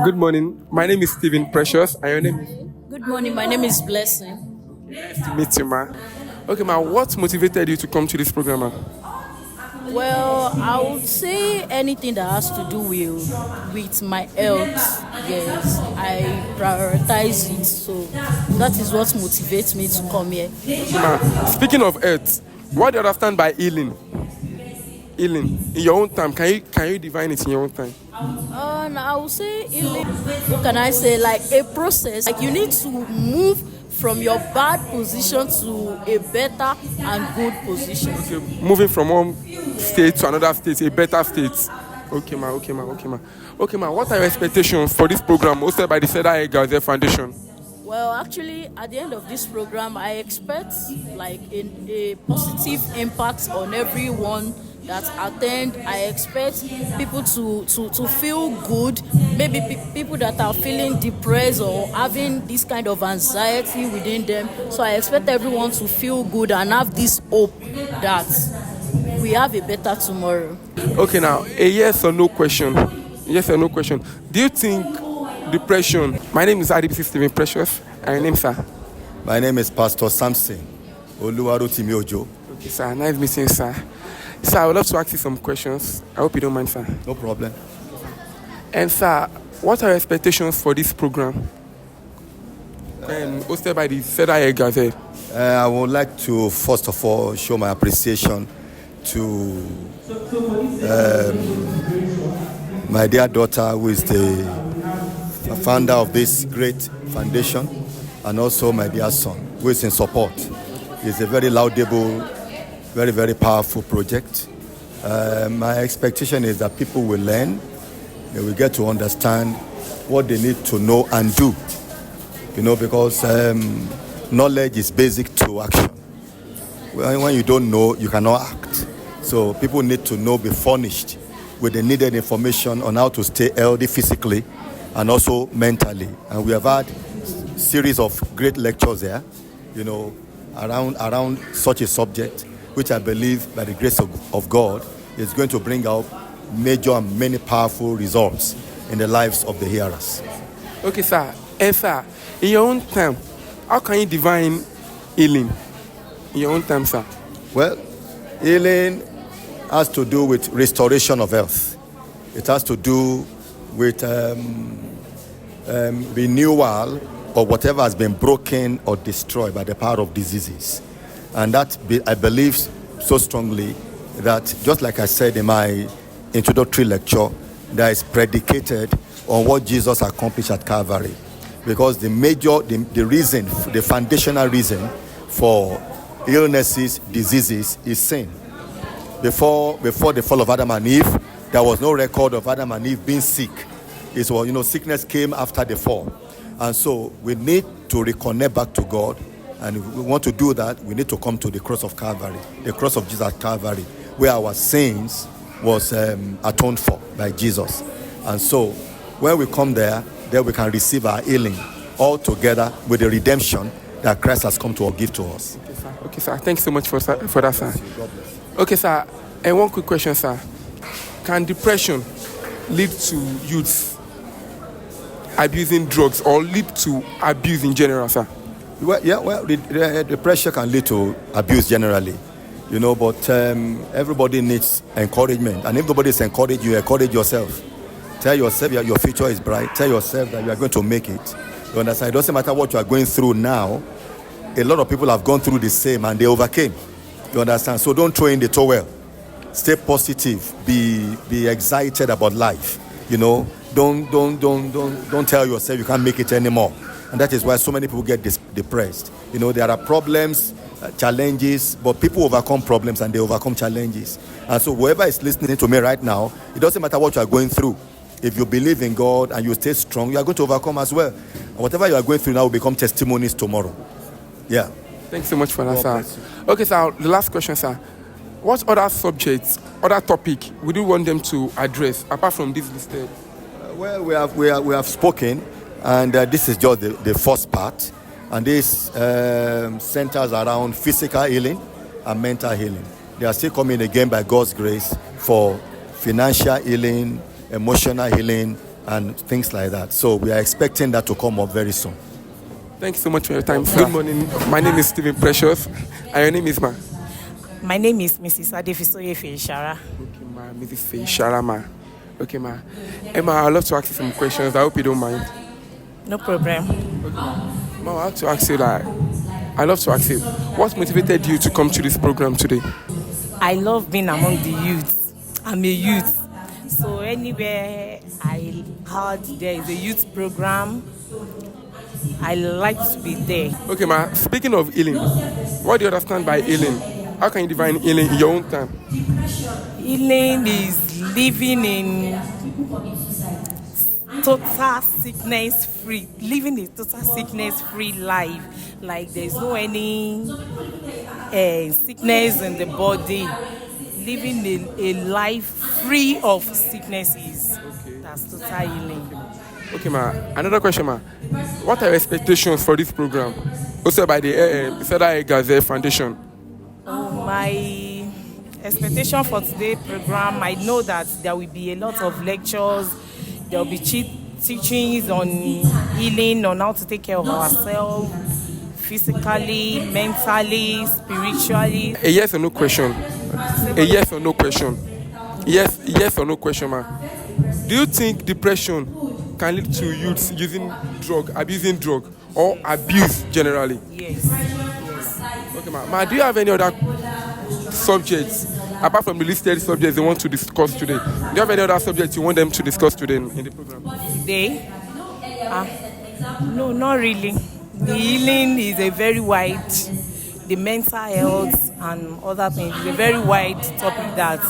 Good morning. My name is Stephen Precious. And your name is? Good morning. My name is Blessing. Nice to meet you, ma. Okay, ma. What motivated you to come to this program, ma? Well, I would say anything that has to do with my health. Yes, I prioritize it. So that is what motivates me to come here. Ma, speaking of health, what do you understand by healing? Healing in your own time. Can you define it in your own time? I would say healing. What can I say? Like a process. Like you need to move from your bad position to a better and good position. Okay, moving from one state to another state, a better state. Okay, ma. Okay, ma. What are your expectations for this program hosted by the Cedar Girls Foundation? Well, actually, at the end of this program, I expect like a positive impact on everyone that attend. I expect people to feel good. Maybe people that are feeling depressed or having this kind of anxiety within them. So I expect everyone to feel good and have this hope that we have a better tomorrow. Okay, now a yes or no question. Yes or no question. Do you think depression? My name is IDPC Stephen Precious. And your name, sir? My name is Pastor Samson Oluwarotimi Ojo. Okay, sir. Nice meeting you, sir. Sir, I would love to ask you some questions. I hope you don't mind, sir. No problem. And, sir, what are your expectations for this program? Hosted by the Cedar Gazette. I would like to, first of all, show my appreciation to my dear daughter, who is the founder of this great foundation, and also my dear son, who is in support. It's a very laudable, very, very powerful project. My expectation is that people will learn, they will get to understand what they need to know and do. Because knowledge is basic to action. When you don't know, you cannot act. So people need to know, be furnished with the needed information on how to stay healthy physically and also mentally. And we have had a series of great lectures there, around such a subject, which I believe, by the grace of God, is going to bring out major and many powerful results in the lives of the hearers. Okay, sir. And, sir, in your own time, how can you define healing? In your own time, sir? Well, healing has to do with restoration of health. It has to do with renewal of whatever has been broken or destroyed by the power of diseases. And that, I believe so strongly that, just like I said in my introductory lecture, that is predicated on what Jesus accomplished at Calvary. Because the reason, the foundational reason for illnesses, diseases is sin. Before the fall of Adam and Eve, there was no record of Adam and Eve being sick. Sickness came after the fall. And so we need to reconnect back to God. And if we want to do that, we need to come to the cross of Calvary, the cross of Jesus at Calvary, where our sins was atoned for by Jesus. And so when we come there, then we can receive our healing all together with the redemption that Christ has come to give to us. Okay, sir. Thanks so much for that, sir. Okay, sir. And one quick question, sir. Can depression lead to youths abusing drugs or lead to abuse in general, sir? Depression can lead to abuse generally, but everybody needs encouragement. And if nobody is encouraged, you encourage yourself. Tell yourself your future is bright. Tell yourself that you are going to make it. You understand? It doesn't matter what you are going through now. A lot of people have gone through the same and they overcame. You understand? So don't throw in the towel. Stay positive. Be excited about life. Don't tell yourself you can't make it anymore. And that is why so many people get depressed. There are problems, challenges, but people overcome problems and they overcome challenges. And so whoever is listening to me right now, it doesn't matter what you are going through. If you believe in God and you stay strong, you are going to overcome as well. And whatever you are going through now will become testimonies tomorrow. Yeah. Thanks so much for that, sir. Okay, sir, the last question, sir. What other subjects, other topic would you want them to address apart from this listed? Well, we have spoken, and this is just the first part. And this centers around physical healing and mental healing. They are still coming again by God's grace for financial healing, emotional healing, and things like that. So we are expecting that to come up very soon. Thank you so much for your time. Good morning. My name is Stephen Precious. And your name is ma? My name is Mrs. Adefisoye Feishara. Okay, ma. Mrs. Feishara, ma. Okay, ma. Emma, I'd love to ask you some questions. I hope you don't mind. No problem. Okay, ma. I have to ask you I'd love to ask you, what motivated you to come to this program today? I love being among the youth. I'm a youth. So anywhere I heard there is a youth program, I like to be there. Okay, ma. Speaking of healing, what do you understand by healing? How can you define healing in your own time? Healing is living in total sickness-free, living a total sickness-free life. Like there's no any sickness in the body. Living a life free of sicknesses. Okay. That's total healing. Okay, ma. Another question, ma. What are your expectations for this program? Also by the Testified Gazette Foundation. My expectation for today's program, I know that there will be a lot of lectures. There will be teachings on healing, on how to take care of ourselves, physically, mentally, spiritually. A yes or no question. A yes or no question. Yes or no question, ma. Do you think depression can lead to youths abusing drug, or abuse generally? Yes. Okay, ma. Ma, do you have any other subjects apart from the listed subjects they want to discuss today? Do you have any other subjects you want them to discuss today in the program? Today? No, not really. The healing is a very wide, the mental health and other things is a very wide topic that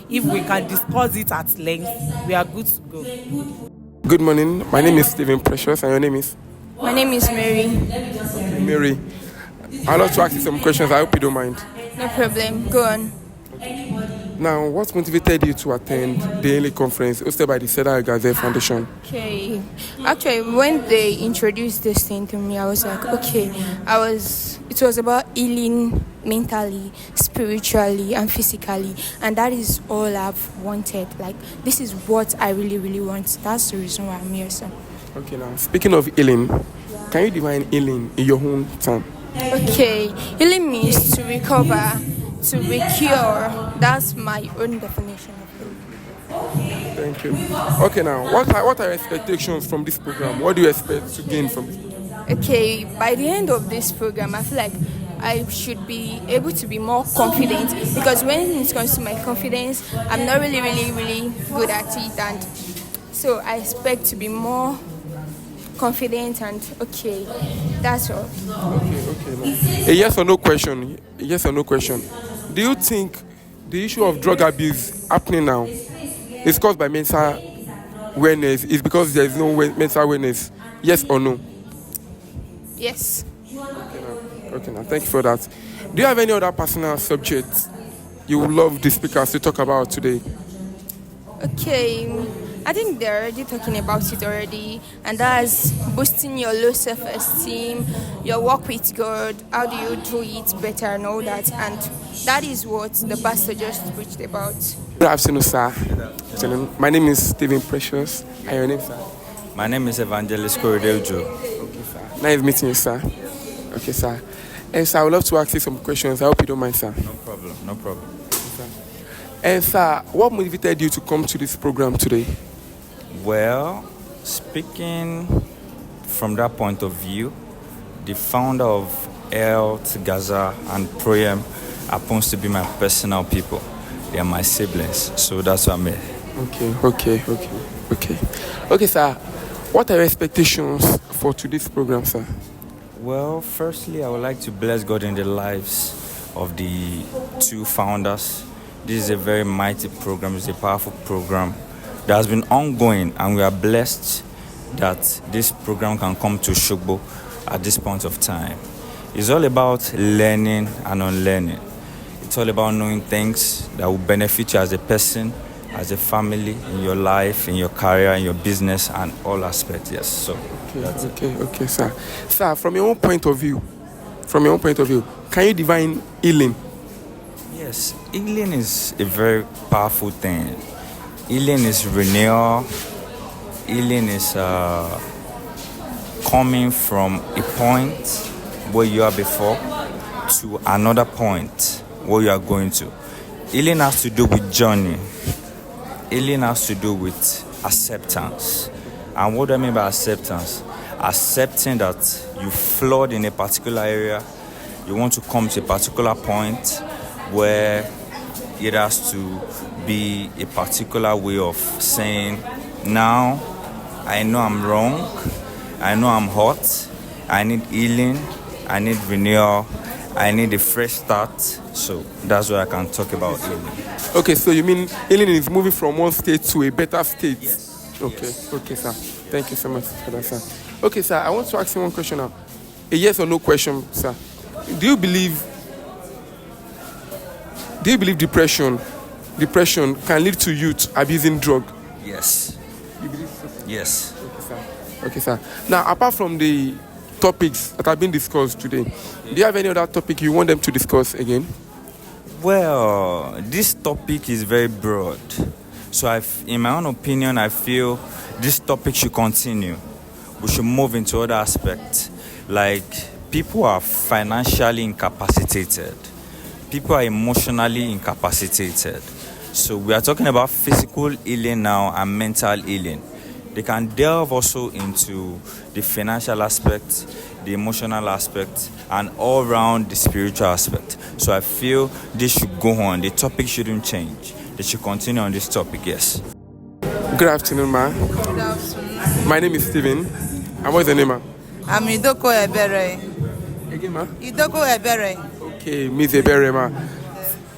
if we can discuss it at length, we are good to go. Good morning. My name is Stephen Precious, and your name is? My name is Mary. Mary. I'd love to ask you some questions. I hope you don't mind. No problem. Go on. Now, what motivated you to attend the Healing Conference hosted by the Testified Gazette Foundation? Okay. Actually, when they introduced this thing to me, I was like, okay. It was about healing mentally, spiritually, and physically. And that is all I've wanted. Like, this is what I really, really want. That's the reason why I'm here, sir. Okay, now, speaking of healing, can you define healing in your own term? Okay. Healing means to recover, to recure. That's my own definition of healing. Thank you. Okay, now, what are your expectations from this program? What do you expect to gain from this program? Okay, by the end of this program, I feel like I should be able to be more confident, because when it comes to my confidence, I'm not really, really, really good at it, and so I expect to be more confident and okay. That's all. Okay. A yes or no question. A yes or no question. Do you think the issue of drug abuse happening now is caused by mental awareness? Is because there is no mental awareness? Yes or no? Yes. Okay, now thank you for that. Do you have any other personal subjects you would love the speakers to talk about today? Okay, I think they're already talking about it already, and that's boosting your low self-esteem, your work with God, how do you do it better and all that, and that is what the pastor just preached about. Good afternoon, sir. My name is Stephen Precious. And your name, sir? My name is Evangelist Korideljo. Okay, sir. Nice meeting you, sir. Okay, sir. And sir, I would love to ask you some questions. I hope you don't mind, sir. No problem. And sir, what motivated you to come to this program today? Well, speaking from that point of view, the founder of Health, Gaza, and Proem happens to be my personal people. They are my siblings, so that's what I'm here. Okay, sir. What are your expectations for today's program, sir? Well, firstly, I would like to bless God in the lives of the two founders. This is a very mighty program. It's a powerful program that has been ongoing, and we are blessed that this program can come to Shogbo at this point of time. It's all about learning and unlearning. It's all about knowing things that will benefit you as a person, as a family, in your life, in your career, in your business, and all aspects. Yes. So. Okay, sir. Sir, from your own point of view, can you define healing? Yes, healing is a very powerful thing. Healing is renewal. healing is coming from a point where you are before to another point where you are going to. Healing has to do with journey. Healing has to do with acceptance. And what do I mean by acceptance? Accepting that you flawed in a particular area, you want to come to a particular point where it has to be a particular way of saying, now I know I'm wrong, I know I'm hot, I need healing, I need renewal, I need a fresh start. So that's what I can talk about healing. Okay, so you mean healing is moving from one state to a better state? Yes. Okay, Yes. okay, sir. Thank you so much for that, sir. Okay, sir, I want to ask you one question now. A yes or no question, sir. Do you believe depression can lead to youth abusing drug? Yes. You believe so? Yes. Okay, sir. Okay, sir. Now, apart from the topics that have been discussed today, do you have any other topic you want them to discuss again? Well, this topic is very broad. So in my own opinion, I feel this topic should continue. We should move into other aspects. Like, people are financially incapacitated. People are emotionally incapacitated. So we are talking about physical healing now and mental healing. They can delve also into the financial aspect, the emotional aspect, and all around the spiritual aspect. So I feel this should go on. The topic shouldn't change. They should continue on this topic, yes. Good afternoon, ma. Good afternoon. My name is Steven. And what's your name, ma? I'm Idoko Ebere. Again, ma? Idoko Ebere. Okay, Ms. Ebere, ma.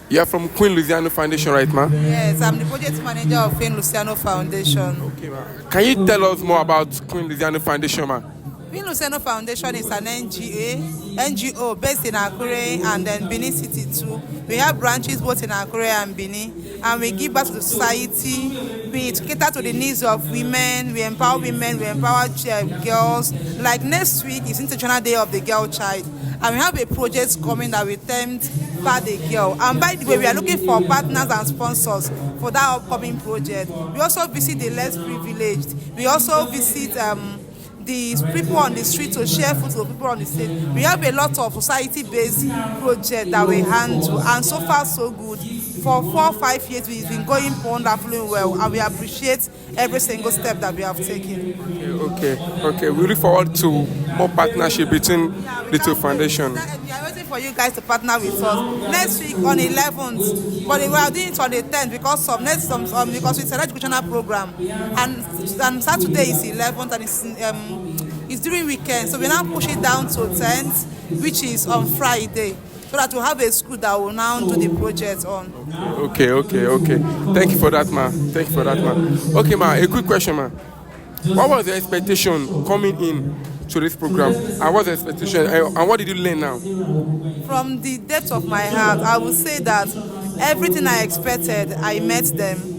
You are from Queen Luciano Foundation, right, ma? Yes, I'm the project manager of Queen Luciano Foundation. Okay, ma. Can you tell us more about Queen Luciano Foundation, ma? Queen Luciano Foundation is an NGO based in Akure and then Benin City too. We have branches both in Akure and Benin, and we give back to the society. We cater to the needs of women. We empower women. We empower girls. Like next week is International Day of the Girl Child, and we have a project coming that we termed Bad a Girl. And by the way, we are looking for partners and sponsors for that upcoming project. We also visit the less privileged. We also visit the people on the street to share food to the people on the street. We have a lot of society-based projects that we handle, and so far so good. For 4 or 5 years, we've been going wonderfully well, and we appreciate every single step that we have taken. Okay. We look forward to more partnership between the two foundations. We are waiting for you guys to partner with us next week on 11th, but we are doing it on the 10th because it's an educational program, and Saturday is 11th and it's during weekend, so we now push it down to 10th, which is on Friday, so that we'll have a school that will now do the project on. Okay. Thank you for that, ma. Okay, ma, a quick question, ma. What was your expectation coming in to this program? And what's the expectation? And what did you learn now? From the depth of my heart, I would say that everything I expected, I met them.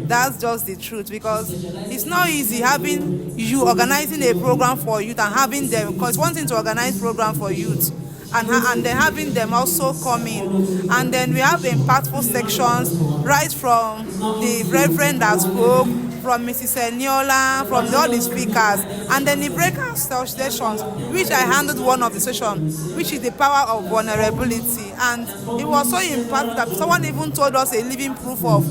That's just the truth, because it's not easy having you organizing a program for youth and having them, because one thing to organize program for youth and then having them also come in, and then we have impactful sections right from the reverend that spoke, from Mrs. Eniola, from all the speakers, and then the breakout sessions, which I handled one of the sessions, which is the power of vulnerability. And it was so impactful that someone even told us a living proof of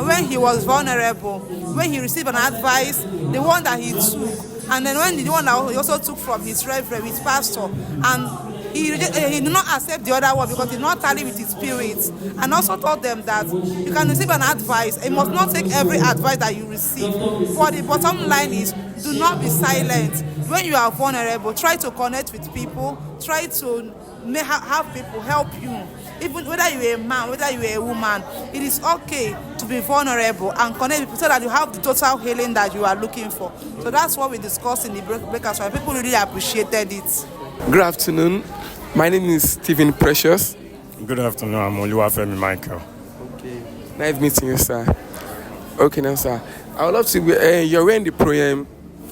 when he was vulnerable, when he received an advice, the one that he took, and then when the one that he also took from his reverend, his pastor, and he did not accept the other one because he did not tally with his spirit, and also told them that you can receive an advice, you must not take every advice that you receive. But the bottom line is, do not be silent. When you are vulnerable, try to connect with people, try to have people help you. Even whether you're a man, whether you're a woman, it is okay to be vulnerable and connect with people so that you have the total healing that you are looking for. So that's what we discussed in the breakouts, and people really appreciated it. Good afternoon. My name is Stephen Precious. Good afternoon. I'm Oluwafemi Michael. Okay. Nice meeting you, sir. Okay, now, sir. I would love to. You're wearing the Pro-Em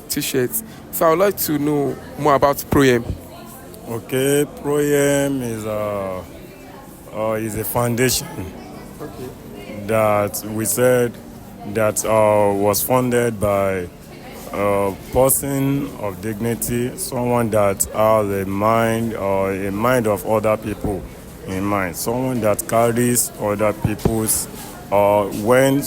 t-shirt, so I would like to know more about Pro-Em. Okay, Pro-Em is a foundation that we said that was funded by person of dignity, someone that has a mind or a mind of other people in mind, someone that carries other people's when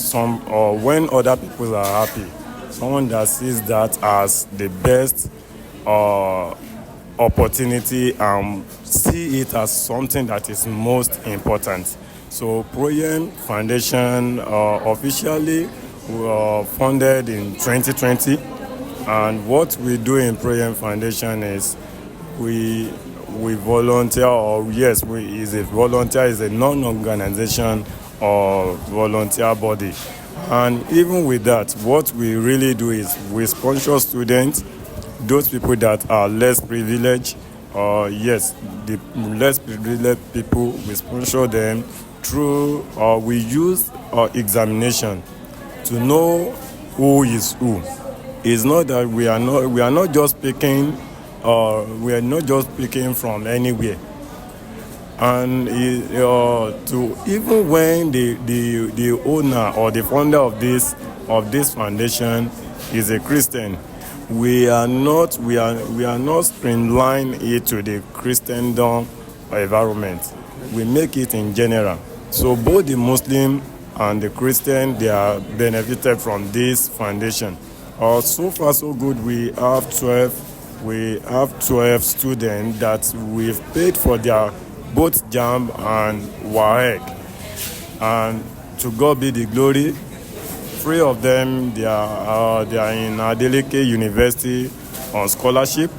other people are happy, someone that sees that as the best opportunity and see it as something that is most important. So Proyem Foundation officially funded in 2020, and what we do in Proyem Foundation is we volunteer, or yes, is a non-organization or volunteer body. And even with that, what we really do is we sponsor students, those people that are less privileged, the less privileged people, we sponsor them through, we use examination to know who is who. It's not that we are not just picking from anywhere. And to even when the owner or the founder of this foundation is a Christian, we are not streamlining it to the Christendom environment. We make it in general. So both the Muslim and the Christian, they are benefited from this foundation. So far so good. We have 12 students that we've paid for their both JAMB and WAEC. And to God be the glory. 3 of them, they are in Adeleke University on scholarship.